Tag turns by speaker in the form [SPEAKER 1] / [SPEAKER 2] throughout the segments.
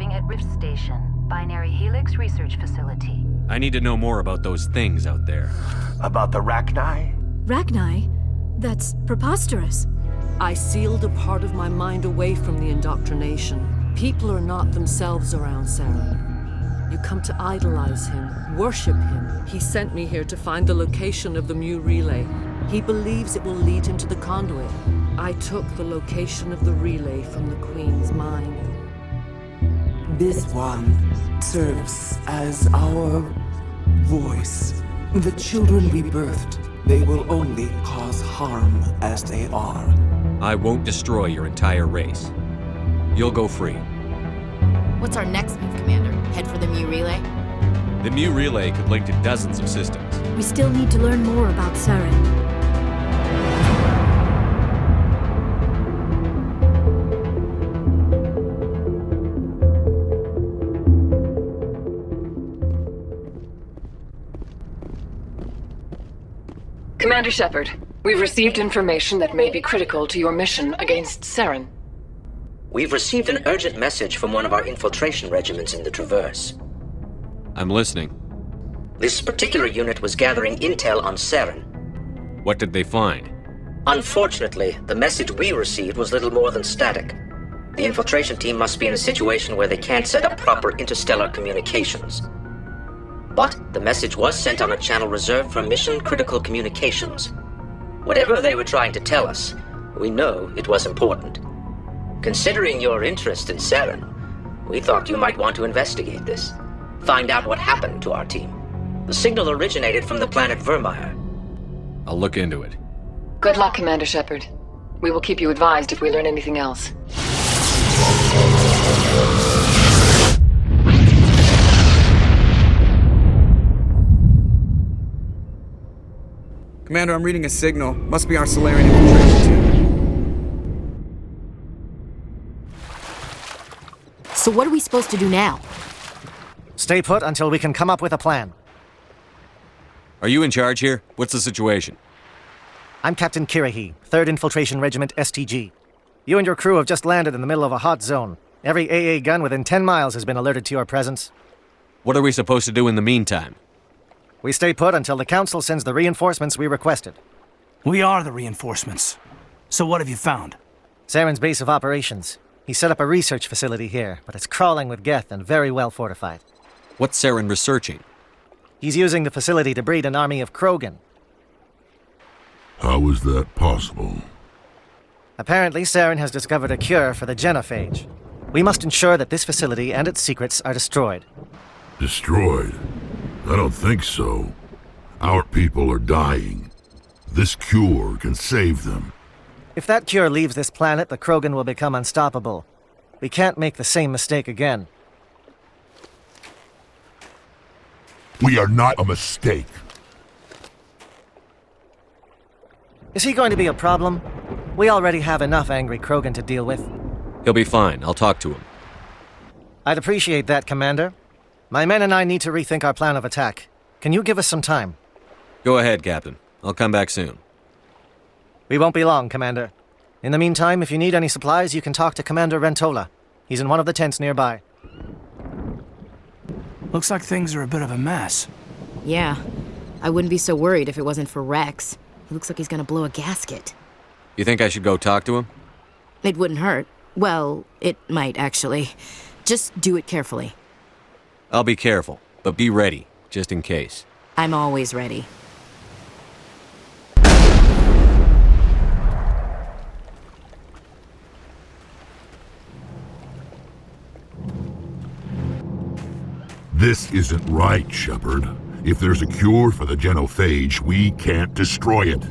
[SPEAKER 1] arriving at Rift Station, Binary Helix Research Facility.
[SPEAKER 2] I need to know more about those things out there.
[SPEAKER 3] About the Rachni?
[SPEAKER 4] Rachni? That's preposterous.
[SPEAKER 5] I sealed a part of my mind away from the indoctrination. People are not themselves around Saren. You come to idolize him, worship him. He sent me here to find the location of the Mu relay. He believes it will lead him to the conduit. I took the location of the relay from the Queen's mind.
[SPEAKER 6] This one serves as our voice. The children we birthed, they will only cause harm as they are.
[SPEAKER 2] I won't destroy your entire race. You'll go free.
[SPEAKER 7] What's our next move, Commander? Head for the Mu relay?
[SPEAKER 2] The Mu relay could link to dozens of systems.
[SPEAKER 4] We still need to learn more about Saren.
[SPEAKER 8] Commander Shepard, we've received information that may be critical to your mission against Saren.
[SPEAKER 9] We've received an urgent message from one of our infiltration regiments in the Traverse.
[SPEAKER 2] I'm listening.
[SPEAKER 9] This particular unit was gathering intel on Saren.
[SPEAKER 2] What did they find?
[SPEAKER 9] Unfortunately, the message we received was little more than static. The infiltration team must be in a situation where they can't set up proper interstellar communications. But the message was sent on a channel reserved for mission-critical communications. Whatever they were trying to tell us, we know it was important. Considering your interest in Saren, we thought you might want to investigate this. Find out what happened to our team. The signal originated from the planet Virmire.
[SPEAKER 2] I'll look into it.
[SPEAKER 8] Good luck, Commander Shepard. We will keep you advised if we learn anything else.
[SPEAKER 10] Commander, I'm reading a signal. Must be our salarian infiltration team.
[SPEAKER 7] So what are we supposed to do now?
[SPEAKER 11] Stay put until we can come up with a plan.
[SPEAKER 2] Are you in charge here? What's the situation?
[SPEAKER 11] I'm Captain Kirrahe, 3rd Infiltration Regiment STG. You and your crew have just landed in the middle of a hot zone. Every AA gun within 10 miles has been alerted to your presence.
[SPEAKER 2] What are we supposed to do in the meantime?
[SPEAKER 11] We stay put until the Council sends the reinforcements we requested.
[SPEAKER 12] We are the reinforcements. So what have you found?
[SPEAKER 11] Saren's base of operations. He set up a research facility here, but it's crawling with geth and very well fortified.
[SPEAKER 2] What's Saren researching?
[SPEAKER 11] He's using the facility to breed an army of Krogan.
[SPEAKER 13] How is that possible?
[SPEAKER 11] Apparently, Saren has discovered a cure for the genophage. We must ensure that this facility and its secrets are destroyed.
[SPEAKER 13] Destroyed? I don't think so. Our people are dying. This cure can save them.
[SPEAKER 11] If that cure leaves this planet, the Krogan will become unstoppable. We can't make the same mistake again.
[SPEAKER 13] We are not a mistake.
[SPEAKER 11] Is he going to be a problem? We already have enough angry Krogan to deal with.
[SPEAKER 2] He'll be fine. I'll talk to him.
[SPEAKER 11] I'd appreciate that, Commander. My men and I need to rethink our plan of attack. Can you give us some time?
[SPEAKER 2] Go ahead, Captain. I'll come back soon.
[SPEAKER 11] We won't be long, Commander. In the meantime, if you need any supplies, you can talk to Commander Rentola. He's in one of the tents nearby.
[SPEAKER 12] Looks like things are a bit of a mess.
[SPEAKER 7] Yeah. I wouldn't be so worried if it wasn't for Rex. He looks like he's gonna blow a gasket.
[SPEAKER 2] You think I should go talk to him?
[SPEAKER 7] It wouldn't hurt. Well, it might, actually. Just do it carefully.
[SPEAKER 2] I'll be careful, but be ready, just in case.
[SPEAKER 7] I'm always ready.
[SPEAKER 13] This isn't right, Shepard. If there's a cure for the genophage, we can't destroy it.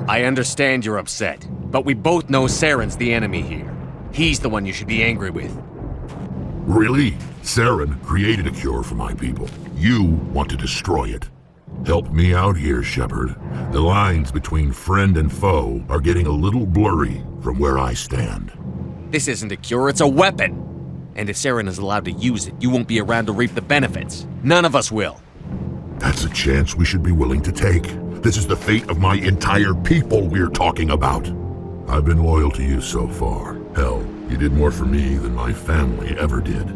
[SPEAKER 2] I understand you're upset, but we both know Saren's the enemy here. He's the one you should be angry with.
[SPEAKER 13] Really? Saren created a cure for my people. You want to destroy it. Help me out here, Shepard. The lines between friend and foe are getting a little blurry from where I stand.
[SPEAKER 2] This isn't a cure, it's a weapon! And if Saren is allowed to use it, you won't be around to reap the benefits. None of us will.
[SPEAKER 13] That's a chance we should be willing to take. This is the fate of my entire people we're talking about. I've been loyal to you so far. Hell, you did more for me than my family ever did.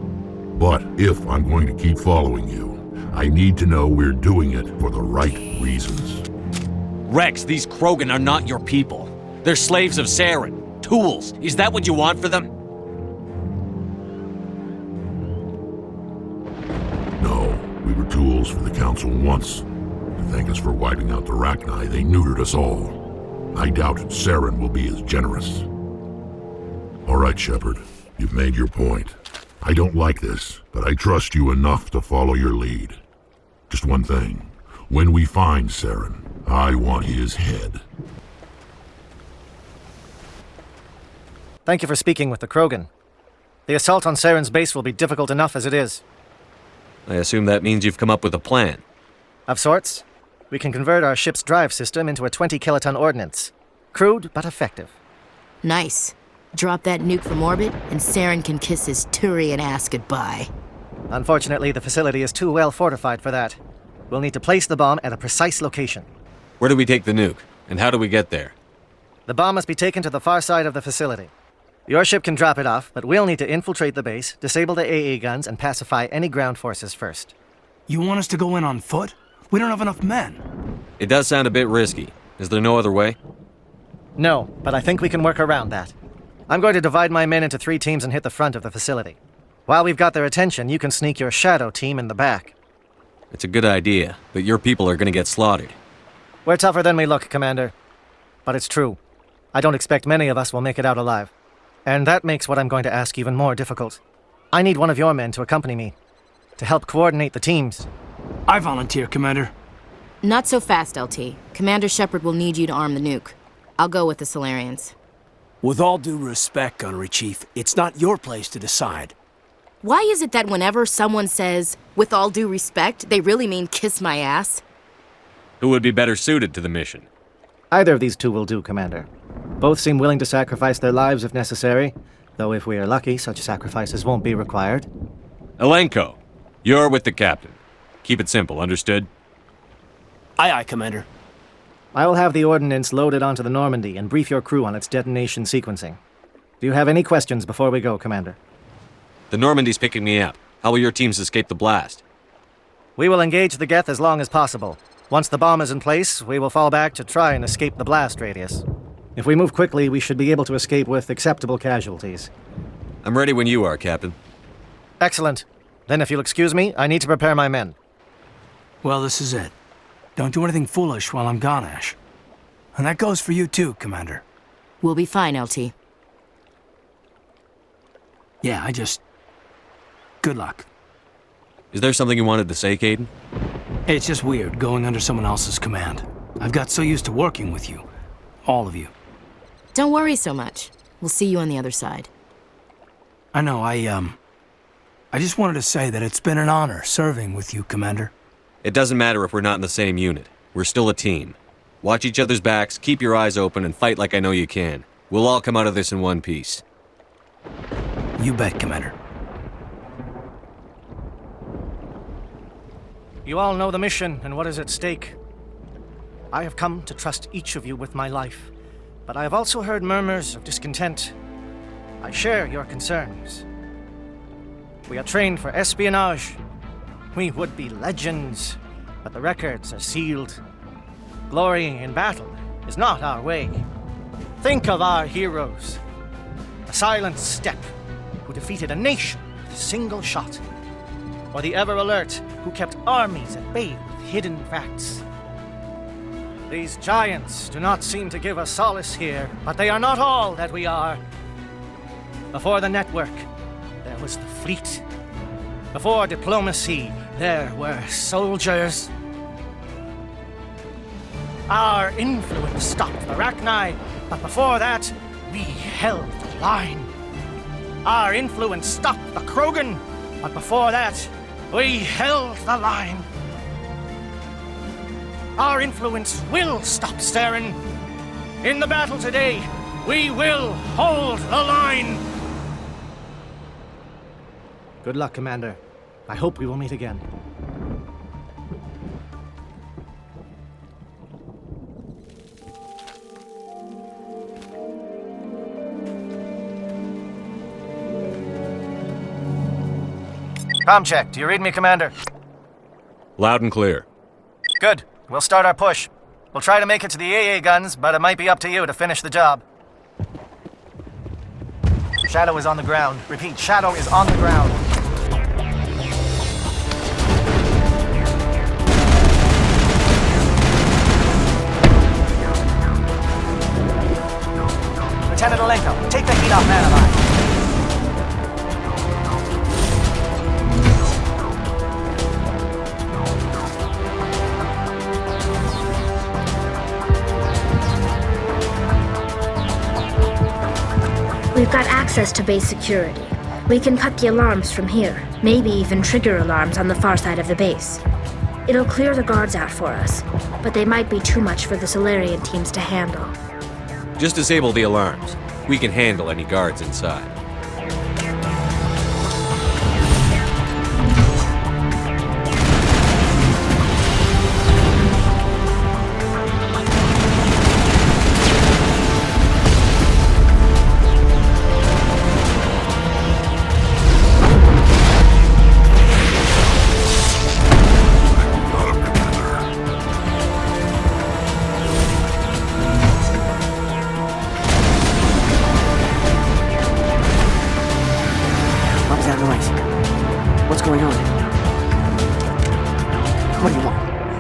[SPEAKER 13] But if I'm going to keep following you, I need to know we're doing it for the right reasons.
[SPEAKER 2] Rex, these Krogan are not your people. They're slaves of Saren. Tools. Is that what you want for them?
[SPEAKER 13] No, we were tools for the Council once. To thank us for wiping out the Rachni, they neutered us all. I doubt Saren will be as generous. All right, Shepard. You've made your point. I don't like this, but I trust you enough to follow your lead. Just one thing. When we find Saren, I want his head.
[SPEAKER 11] Thank you for speaking with the Krogan. The assault on Saren's base will be difficult enough as it is.
[SPEAKER 2] I assume that means you've come up with a plan.
[SPEAKER 11] Of sorts. We can convert our ship's drive system into a 20-kiloton ordnance. Crude, but effective.
[SPEAKER 7] Nice. Drop that nuke from orbit, and Saren can kiss his Turian ass goodbye.
[SPEAKER 11] Unfortunately, the facility is too well fortified for that. We'll need to place the bomb at a precise location.
[SPEAKER 2] Where do we take the nuke? And how do we get there?
[SPEAKER 11] The bomb must be taken to the far side of the facility. Your ship can drop it off, but we'll need to infiltrate the base, disable the AA guns, and pacify any ground forces first.
[SPEAKER 12] You want us to go in on foot? We don't have enough men.
[SPEAKER 2] It does sound a bit risky. Is there no other way?
[SPEAKER 11] No, but I think we can work around that. I'm going to divide my men into 3 teams and hit the front of the facility. While we've got their attention, you can sneak your shadow team in the back.
[SPEAKER 2] It's a good idea, but your people are going to get slaughtered.
[SPEAKER 11] We're tougher than we look, Commander. But it's true. I don't expect many of us will make it out alive. And that makes what I'm going to ask even more difficult. I need one of your men to accompany me, to help coordinate the teams.
[SPEAKER 12] I volunteer, Commander.
[SPEAKER 7] Not so fast, LT. Commander Shepard will need you to arm the nuke. I'll go with the Salarians.
[SPEAKER 12] With all due respect, Gunnery Chief, it's not your place to decide.
[SPEAKER 7] Why is it that whenever someone says, with all due respect, they really mean kiss my ass?
[SPEAKER 2] Who would be better suited to the mission?
[SPEAKER 11] Either of these 2 will do, Commander. Both seem willing to sacrifice their lives if necessary, though if we are lucky, such sacrifices won't be required.
[SPEAKER 2] Elenko, you're with the captain. Keep it simple, understood?
[SPEAKER 12] Aye, aye, Commander.
[SPEAKER 11] I will have the ordnance loaded onto the Normandy and brief your crew on its detonation sequencing. Do you have any questions before we go, Commander?
[SPEAKER 2] The Normandy's picking me up. How will your teams escape the blast?
[SPEAKER 11] We will engage the Geth as long as possible. Once the bomb is in place, we will fall back to try and escape the blast radius. If we move quickly, we should be able to escape with acceptable casualties.
[SPEAKER 2] I'm ready when you are, Captain.
[SPEAKER 11] Excellent. Then if you'll excuse me, I need to prepare my men.
[SPEAKER 12] Well, this is it. Don't do anything foolish while I'm gone, Ash. And that goes for you too, Commander.
[SPEAKER 7] We'll be fine, LT.
[SPEAKER 12] Yeah, good luck.
[SPEAKER 2] Is there something you wanted to say, Caden?
[SPEAKER 12] It's just weird going under someone else's command. I've got so used to working with you. All of you.
[SPEAKER 7] Don't worry so much. We'll see you on the other side.
[SPEAKER 12] I know, I just wanted to say that it's been an honor serving with you, Commander.
[SPEAKER 2] It doesn't matter if we're not in the same unit. We're still a team. Watch each other's backs, keep your eyes open, and fight like I know you can. We'll all come out of this in one piece.
[SPEAKER 12] You bet, Commander.
[SPEAKER 11] You all know the mission and what is at stake. I have come to trust each of you with my life, but I have also heard murmurs of discontent. I share your concerns. We are trained for espionage. We would be legends, but the records are sealed. Glory in battle is not our way. Think of our heroes. A silent step who defeated a nation with a single shot. Or the ever-alert who kept armies at bay with hidden facts. These giants do not seem to give us solace here, but they are not all that we are. Before the network, there was the fleet. Before diplomacy, there were soldiers. Our influence stopped the Rachni, but before that, we held the line. Our influence stopped the Krogan, but before that, we held the line. Our influence will stop Saren. In the battle today, we will hold the line. Good luck, Commander. I hope we will meet again. Comm check. Do you read me, Commander?
[SPEAKER 2] Loud and clear.
[SPEAKER 11] Good. We'll start our push. We'll try to make it to the AA guns, but it might be up to you to finish the job. Shadow is on the ground. Repeat, Shadow is on the ground. Lieutenant Alenko, take the heat off Manavai.
[SPEAKER 14] We've got access to base security. We can cut the alarms from here, maybe even trigger alarms on the far side of the base. It'll clear the guards out for us, but they might be too much for the Salarian teams to handle.
[SPEAKER 2] Just disable the alarms. We can handle any guards inside.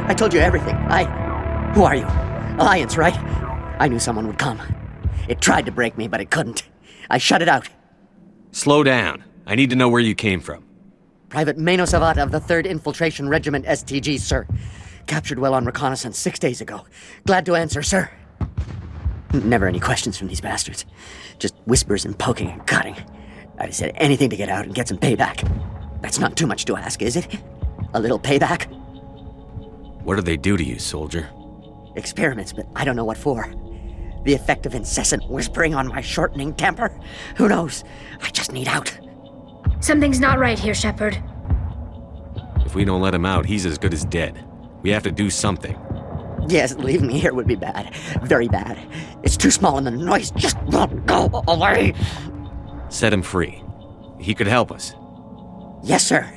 [SPEAKER 15] I told you everything. Who are you? Alliance, right? I knew someone would come. It tried to break me, but it couldn't. I shut it out.
[SPEAKER 2] Slow down. I need to know where you came from.
[SPEAKER 15] Private Mano Savat of the 3rd Infiltration Regiment STG, sir. Captured well on reconnaissance 6 days ago. Glad to answer, sir. Never any questions from these bastards. Just whispers and poking and cutting. I'd have said anything to get out and get some payback. That's not too much to ask, is it? A little payback?
[SPEAKER 2] What do they do to you, soldier?
[SPEAKER 15] Experiments, but I don't know what for. The effect of incessant whispering on my shortening temper? Who knows? I just need out.
[SPEAKER 14] Something's not right here, Shepard.
[SPEAKER 2] If we don't let him out, he's as good as dead. We have to do something.
[SPEAKER 15] Yes, leaving me here would be bad. Very bad. It's too small and the noise just won't go away.
[SPEAKER 2] Set him free. He could help us.
[SPEAKER 15] Yes, sir.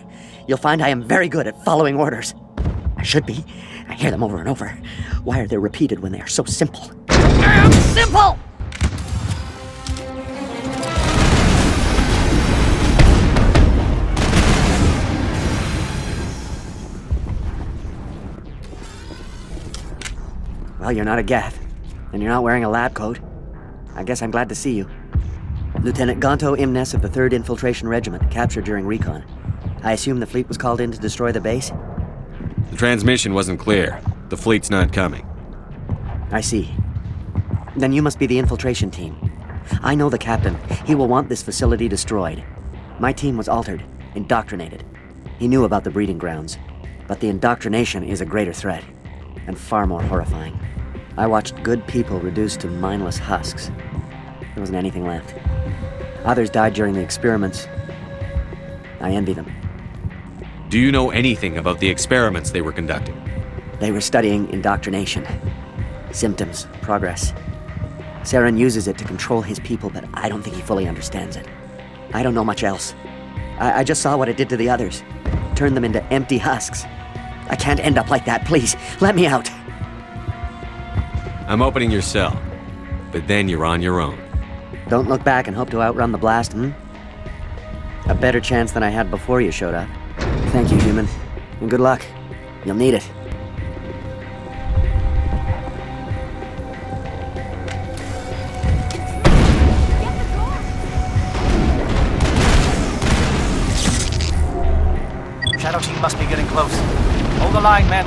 [SPEAKER 15] You'll find I am very good at following orders. I should be. I hear them over and over. Why are they repeated when they are so simple? Damn simple! Well, you're not a Geth, and you're not wearing a lab coat. I guess I'm glad to see you. Lieutenant Gonto Imnes of the 3rd Infiltration Regiment, captured during recon. I assume the fleet was called in to destroy the base?
[SPEAKER 2] The transmission wasn't clear. The fleet's not coming.
[SPEAKER 15] I see. Then you must be the infiltration team. I know the captain. He will want this facility destroyed. My team was altered, indoctrinated. He knew about the breeding grounds, but the indoctrination is a greater threat, and far more horrifying. I watched good people reduced to mindless husks. There wasn't anything left. Others died during the experiments. I envy them.
[SPEAKER 2] Do you know anything about the experiments they were conducting?
[SPEAKER 15] They were studying indoctrination. Symptoms, progress. Saren uses it to control his people, but I don't think he fully understands it. I don't know much else. I just saw what it did to the others. Turned them into empty husks. I can't end up like that, please. Let me out.
[SPEAKER 2] I'm opening your cell, but then you're on your own.
[SPEAKER 15] Don't look back and hope to outrun the blast, A better chance than I had before you showed up. Thank you, human. And good luck. You'll need it.
[SPEAKER 11] Shadow team must be getting close. Hold the line, men.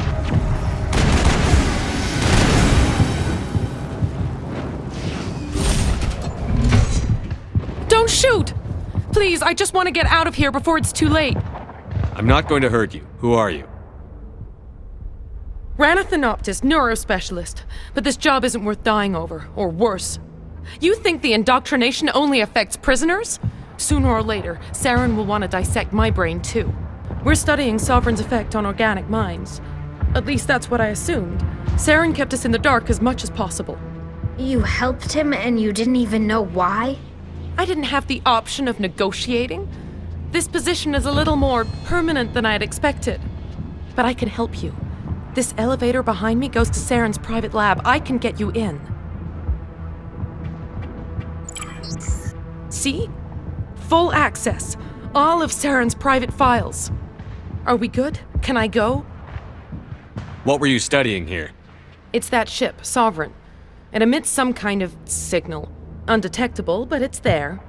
[SPEAKER 16] Don't shoot! Please, I just want to get out of here before it's too late.
[SPEAKER 2] I'm not going to hurt you. Who are you?
[SPEAKER 16] Ranathanoptis, neurospecialist. But this job isn't worth dying over, or worse. You think the indoctrination only affects prisoners? Sooner or later, Saren will want to dissect my brain too. We're studying Sovereign's effect on organic minds. At least that's what I assumed. Saren kept us in the dark as much as possible.
[SPEAKER 14] You helped him and you didn't even know why?
[SPEAKER 16] I didn't have the option of negotiating. This position is a little more permanent than I had expected. But I can help you. This elevator behind me goes to Saren's private lab. I can get you in. See? Full access. All of Saren's private files. Are we good? Can I go?
[SPEAKER 2] What were you studying here?
[SPEAKER 16] It's that ship, Sovereign. It emits some kind of signal. Undetectable, but it's there.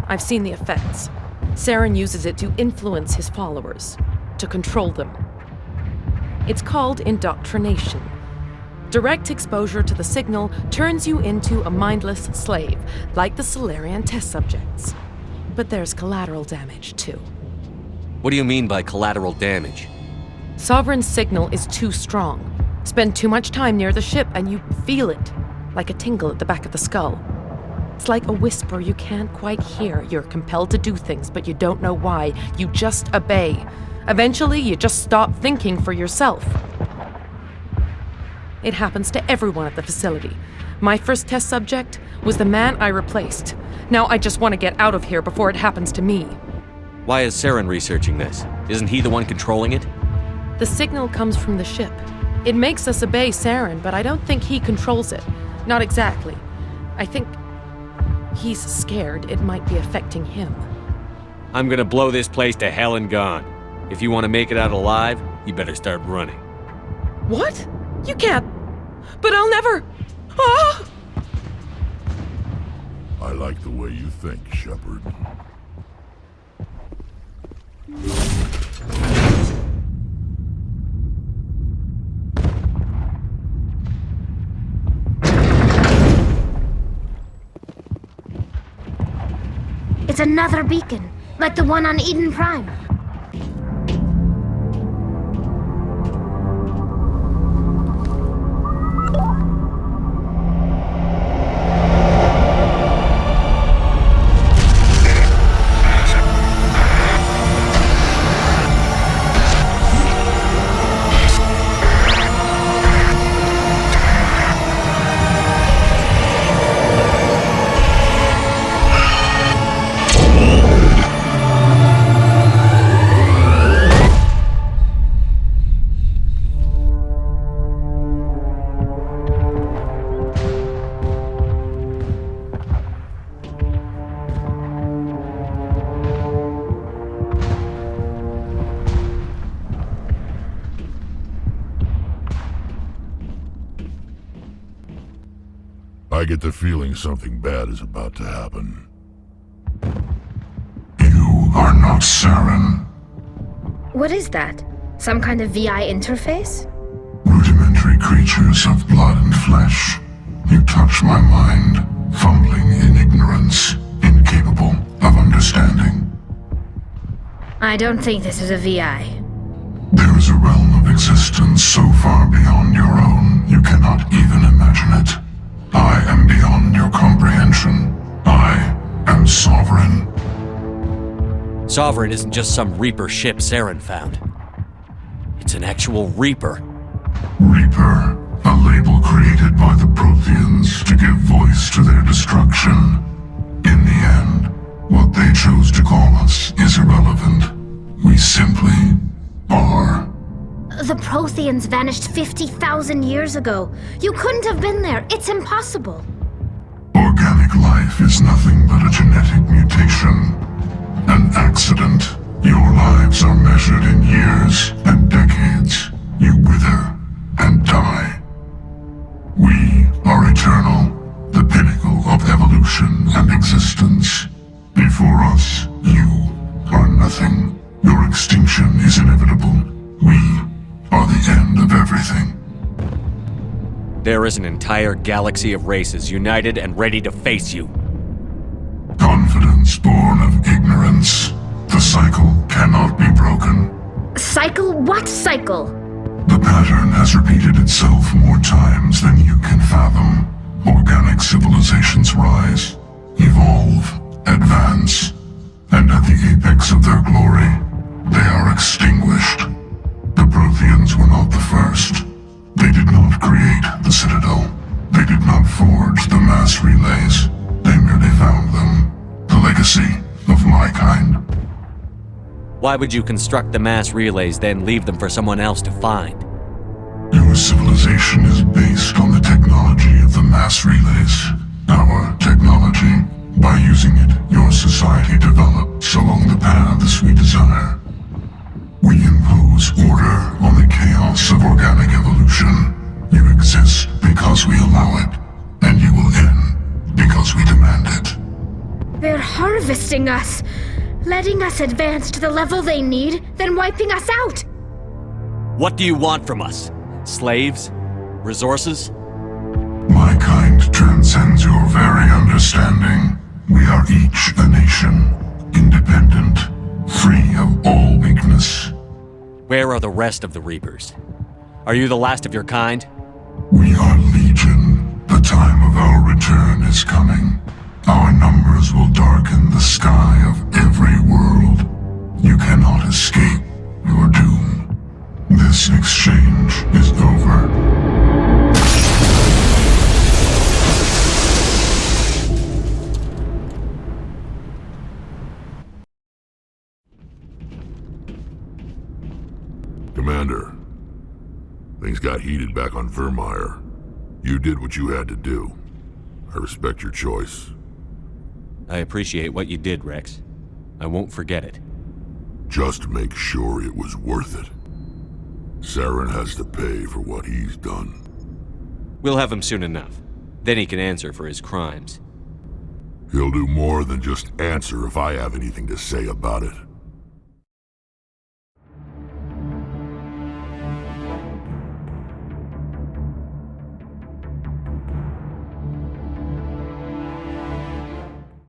[SPEAKER 16] I've seen the effects. Saren uses it to influence his followers, to control them. It's called indoctrination. Direct exposure to the signal turns you into a mindless slave, like the Salarian test subjects. But there's collateral damage, too.
[SPEAKER 2] What do you mean by collateral damage?
[SPEAKER 16] Sovereign's signal is too strong. Spend too much time near the ship and you feel it, like a tingle at the back of the skull. It's like a whisper you can't quite hear. You're compelled to do things, but you don't know why. You just obey. Eventually, you just stop thinking for yourself. It happens to everyone at the facility. My first test subject was the man I replaced. Now I just want to get out of here before it happens to me.
[SPEAKER 2] Why is Saren researching this? Isn't he the one controlling it?
[SPEAKER 16] The signal comes from the ship. It makes us obey Saren, but I don't think he controls it. Not exactly. I think he's scared it might be affecting him.
[SPEAKER 2] I'm gonna blow this place to hell and gone. If you want to make it out alive, you better start running.
[SPEAKER 16] What? You can't. But I'll never. Ah!
[SPEAKER 13] I like the way you think, Shepard.
[SPEAKER 14] It's another beacon, like the one on Eden Prime.
[SPEAKER 13] I get the feeling something bad is about to happen. You are not Saren.
[SPEAKER 14] What is that? Some kind of VI interface?
[SPEAKER 13] Rudimentary creatures of blood and flesh. You touch my mind, fumbling in ignorance, incapable of understanding.
[SPEAKER 14] I don't think this is a VI.
[SPEAKER 13] There is a realm of existence so far beyond your own, you cannot even imagine it. I am beyond your comprehension. I am Sovereign.
[SPEAKER 2] Sovereign isn't just some Reaper ship Saren found. It's an actual Reaper.
[SPEAKER 13] Reaper, a label created by the Protheans to give voice to their destruction. In the end, what they chose to call us is irrelevant. We simply are.
[SPEAKER 14] The Protheans vanished 50,000 years ago. You couldn't have been there. It's impossible.
[SPEAKER 13] Organic life is nothing but a genetic mutation. An accident. Your lives are measured in years and decades. You wither and die. We are eternal, the pinnacle of evolution and existence. Before us, you are nothing. Your extinction is inevitable. We are the end of everything.
[SPEAKER 2] There is an entire galaxy of races united and ready to face you.
[SPEAKER 13] Confidence born of ignorance. The cycle cannot be broken.
[SPEAKER 14] Cycle? What cycle?
[SPEAKER 13] The pattern has repeated itself more times than you can fathom. Organic civilizations rise, evolve, advance, and at the apex of their glory, they are extinguished. The Protheans were not the first. They did not create the Citadel. They did not forge the mass relays. They merely found them. The legacy of my kind.
[SPEAKER 2] Why would you construct the mass relays, then leave them for someone else to find?
[SPEAKER 13] Your civilization is based on the technology of the mass relays. Our technology, by using it, your society develops along the paths we desire. We impose order on the chaos of organic evolution. You exist because we allow it, and you will end because we demand it.
[SPEAKER 14] They're harvesting us, letting us advance to the level they need, then wiping us out.
[SPEAKER 2] What do you want from us? Slaves? Resources?
[SPEAKER 13] My kind transcends your very understanding. We are each a nation, independent, free of all weakness.
[SPEAKER 2] Where are the rest of the Reapers? Are you the last of your kind?
[SPEAKER 13] We are Legion. The time of our return is coming. Our numbers will darken the sky of every world. You cannot escape your doom. This exchange is over. Commander, things got heated back on Virmire. You did what you had to do. I respect your choice.
[SPEAKER 2] I appreciate what you did, Rex. I won't forget it.
[SPEAKER 13] Just make sure it was worth it. Saren has to pay for what he's done.
[SPEAKER 2] We'll have him soon enough. Then he can answer for his crimes.
[SPEAKER 13] He'll do more than just answer if I have anything to say about it.